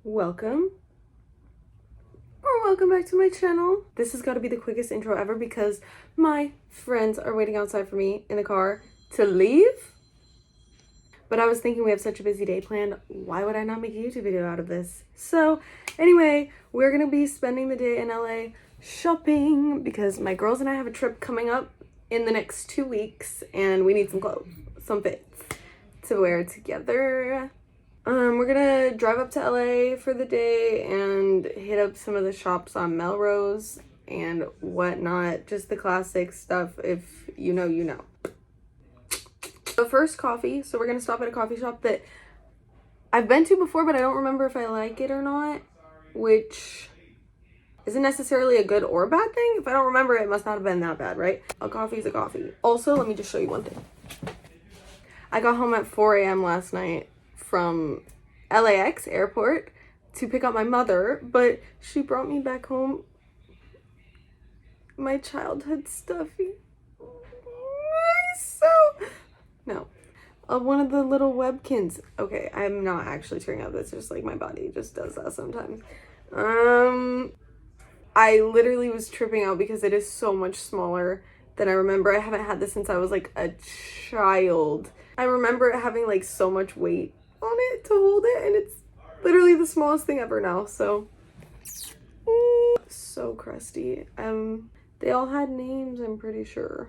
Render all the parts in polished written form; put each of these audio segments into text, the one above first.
welcome or welcome back to my channel. This has got to be the quickest intro ever because my friends are waiting outside for me in the car to leave. But I was thinking we have such a busy day planned, why would I not make a YouTube video out of this? So anyway, we're gonna be spending the day in LA shopping because my girls and I have a trip coming up in the next 2 weeks and we need some clothes, some fits to wear together. We're gonna drive up to LA for the day and hit up some of the shops on Melrose and whatnot. Just the classic stuff, if you know, you know. But first, coffee. So we're gonna stop at a coffee shop that I've been to before, but I don't remember if I like it or not, which isn't necessarily a good or bad thing. If I don't remember, it must not have been that bad, right? A coffee is a coffee. Also, let me just show you one thing. I got home at 4 a.m. last night from LAX airport to pick up my mother, but she brought me back home my childhood stuffy. One of the little Webkins. Okay, I'm not actually tearing up. That's just like my body just does that sometimes. I literally was tripping out because it is so much smaller than I remember. I haven't had this since I was like a child. I remember it having like so much weight on it to hold it, and it's literally the smallest thing ever now. So so crusty. They all had names, I'm pretty sure.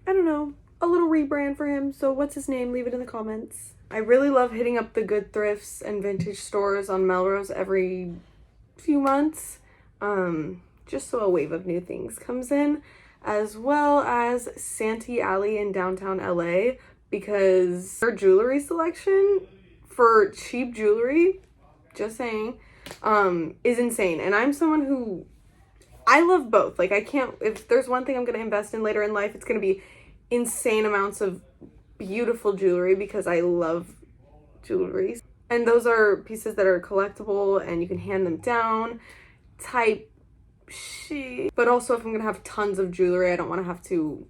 I don't know, a little rebrand for him. So what's his name? Leave it in the comments. I really love hitting up the good thrifts and vintage stores on Melrose every few months, just so a wave of new things comes in, as well as Santee Alley in downtown LA, because their jewelry selection for cheap jewelry, just saying, is insane. And I'm someone who, I love both. Like, I can't, if there's one thing I'm going to invest in later in life, it's going to be insane amounts of beautiful jewelry because I love jewelry. And those are pieces that are collectible and you can hand them down type shit. But also, if I'm going to have tons of jewelry, I don't want to have to,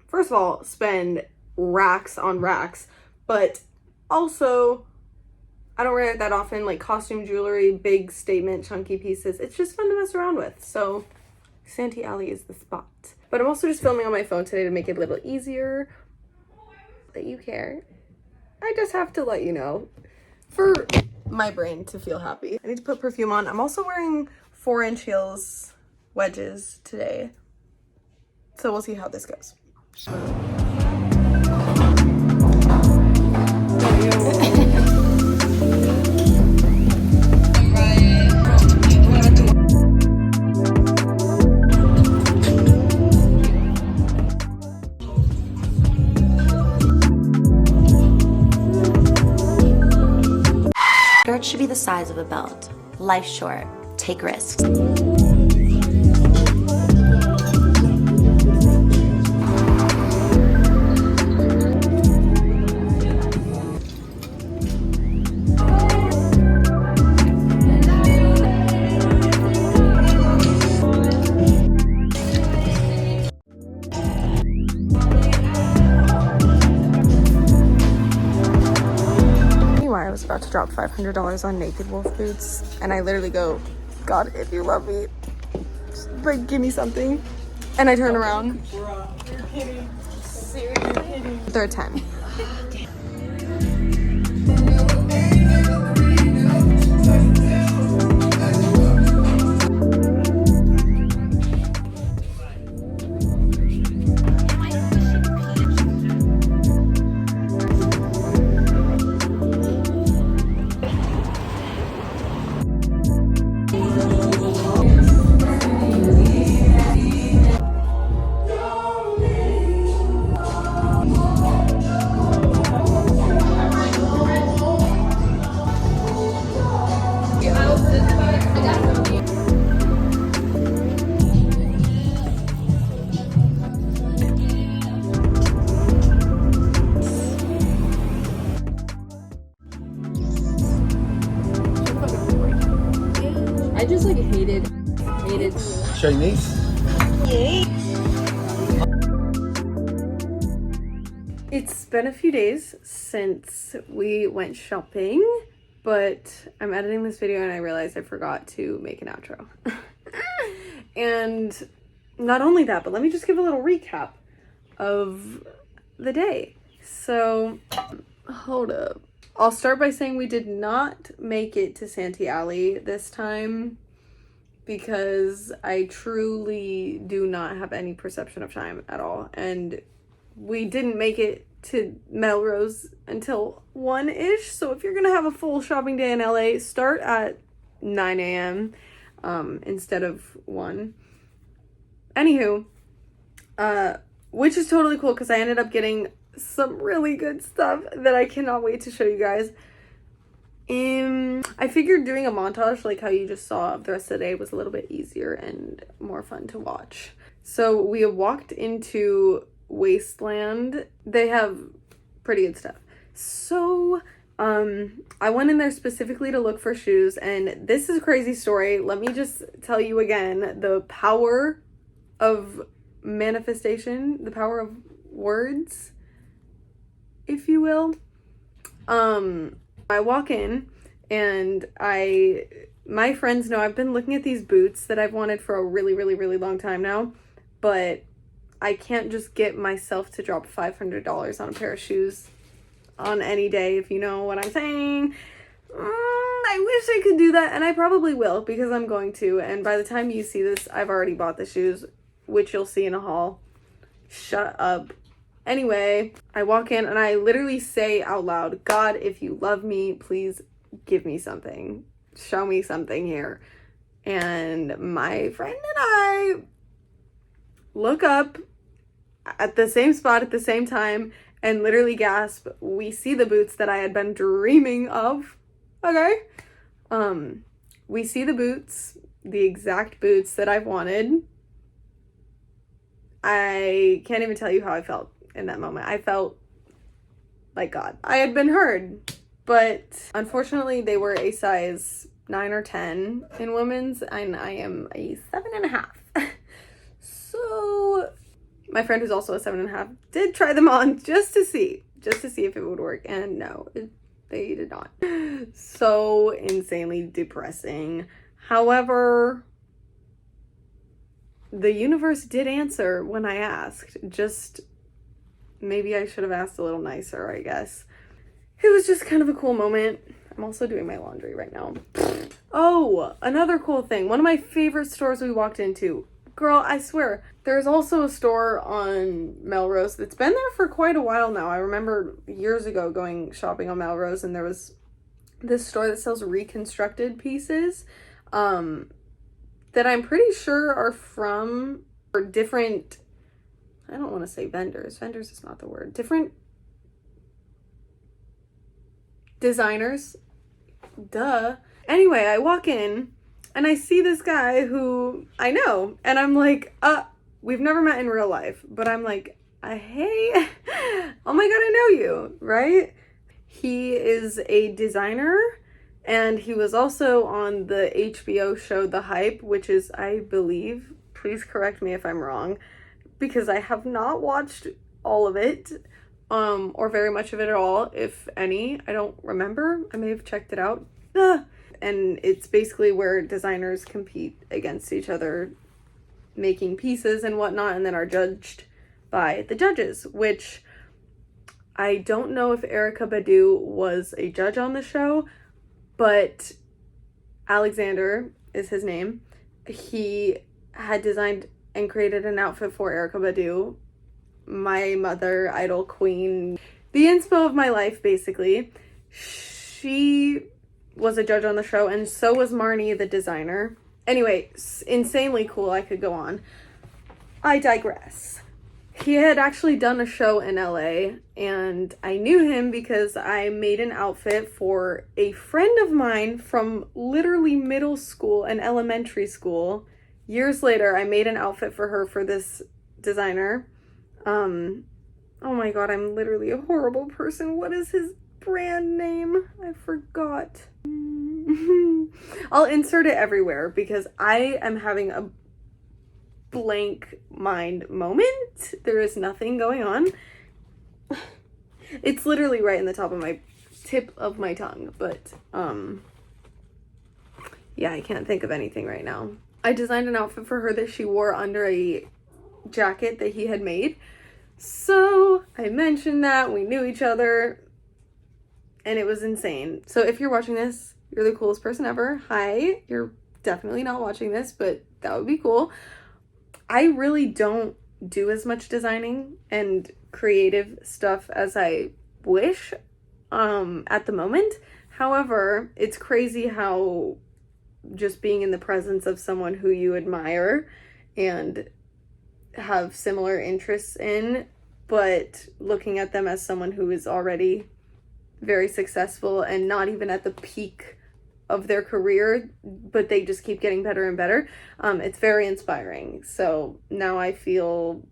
first of all, spend racks on racks, but also I don't wear it that often. Like costume jewelry, big statement chunky pieces, it's just fun to mess around with. So Santee Alley is the spot. But I'm also just filming on my phone today to make it a little easier that you care. I just have to let you know for my brain to feel happy. I need to put perfume on. I'm also wearing 4-inch heels wedges today, so we'll see how this goes. Skirt should be the size of a belt. Life's short. Take risks. I was about to drop $500 on Naked Wolf boots, and I literally go, God, if you love me, just, like, give me something. And I turn around. Bruh, you're kidding. Seriously kidding. They're 10. I just like hated. Chinese? It's been a few days since we went shopping but I'm editing this video and I realized I forgot to make an outro. And not only that, but let me just give a little recap of the day. So, hold up. I'll start by saying we did not make it to Santee Alley this time because I truly do not have any perception of time at all. And we didn't make it to Melrose until 1-ish. So if you're gonna have a full shopping day in LA, start at 9 a.m. Instead of 1. Anywho, which is totally cool because I ended up getting some really good stuff that I cannot wait to show you guys. I figured doing a montage like how you just saw of the rest of the day was a little bit easier and more fun to watch. So we walked into Wasteland. They have pretty good stuff. So I went in there specifically to look for shoes, and this is a crazy story. Let me just tell you again, the power of manifestation, the power of words, if you will. I walk in and my friends know I've been looking at these boots that I've wanted for a really, really, really long time now, but I can't just get myself to drop $500 on a pair of shoes on any day, if you know what I'm saying. I wish I could do that, and I probably will because I'm going to, and by the time you see this, I've already bought the shoes, which you'll see in a haul. Shut up. Anyway, I walk in and I literally say out loud, God, if you love me, please give me something. Show me something here. And my friend and I look up at the same spot at the same time and literally gasp. We see the boots that I had been dreaming of. Okay. We see the boots, the exact boots that I've wanted. I can't even tell you how I felt in that moment. I felt like God. I had been heard, but unfortunately they were a size 9 or 10 in women's, and I am a 7.5. So my friend who's also a 7.5 did try them on just to see if it would work, and no, they did not. So insanely depressing. However, the universe did answer when I asked. Just maybe I should have asked a little nicer, I guess. It was just kind of a cool moment. I'm also doing my laundry right now. Oh, another cool thing. One of my favorite stores we walked into. Girl, I swear, there's also a store on Melrose that's been there for quite a while now. I remember years ago going shopping on Melrose, and there was this store that sells reconstructed pieces that I'm pretty sure are from different, I don't want to say vendors. Vendors is not the word. Different designers. Duh. Anyway, I walk in and I see this guy who I know, and I'm like, we've never met in real life, but I'm like, hey, oh my God, I know you, right? He is a designer, and he was also on the HBO show The Hype, which is, I believe, please correct me if I'm wrong, because I have not watched all of it, or very much of it at all, if any. I don't remember. I may have checked it out. And it's basically where designers compete against each other, making pieces and whatnot, and then are judged by the judges, which I don't know if Erykah Badu was a judge on the show, but Alexander is his name. He had designed and created an outfit for Erykah Badu, my mother, idol queen, the inspo of my life, basically. She was a judge on the show, and so was Marnie, the designer. Anyway, insanely cool. I could go on. I digress. He had actually done a show in LA, and I knew him because I made an outfit for a friend of mine from literally middle school and elementary school. Years later, I made an outfit for her for this designer. Oh my God, I'm literally a horrible person. What is his brand name? I forgot. I'll insert it everywhere because I am having a blank mind moment. There is nothing going on. It's literally right in the top of my tip of my tongue, but yeah, I can't think of anything right now. I designed an outfit for her that she wore under a jacket that he had made. So I mentioned that, we knew each other, and it was insane. So if you're watching this, you're the coolest person ever. Hi, you're definitely not watching this, but that would be cool. I really don't do as much designing and creative stuff as I wish at the moment. However, it's crazy how just being in the presence of someone who you admire and have similar interests in, but looking at them as someone who is already very successful and not even at the peak of their career, but they just keep getting better and better. It's very inspiring. So now I feel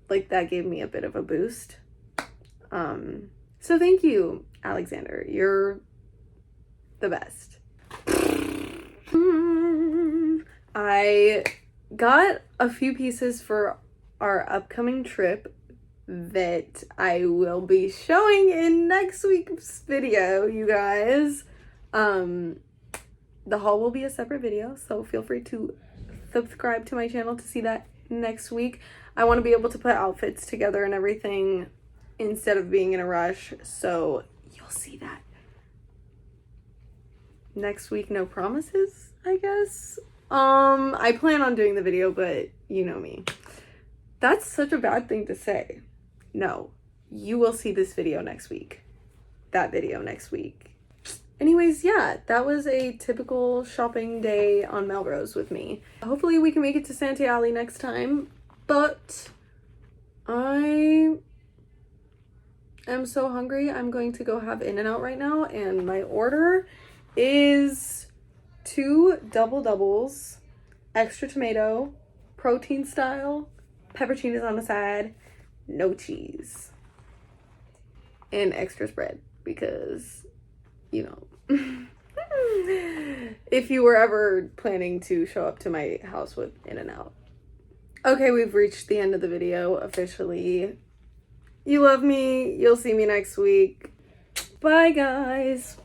like that gave me a bit of a boost. So thank you, Alexander. You're the best. I got a few pieces for our upcoming trip that I will be showing in next week's video, you guys. The haul will be a separate video, so feel free to subscribe to my channel to see that next week. I want to be able to put outfits together and everything instead of being in a rush, so you'll see that next week. No promises, I guess. I plan on doing the video, but you know me. That's such a bad thing to say. No, you will see this video next week. That video next week. Anyways, yeah, that was a typical shopping day on Melrose with me. Hopefully we can make it to Santa Alley next time, but I am so hungry. I'm going to go have In-N-Out right now, and my order is 2 double doubles, extra tomato, protein style, pepperoncinis on the side, no cheese, and extra spread because, you know, if you were ever planning to show up to my house with In-N-Out. Okay, we've reached the end of the video officially. You love me. You'll see me next week. Bye, guys.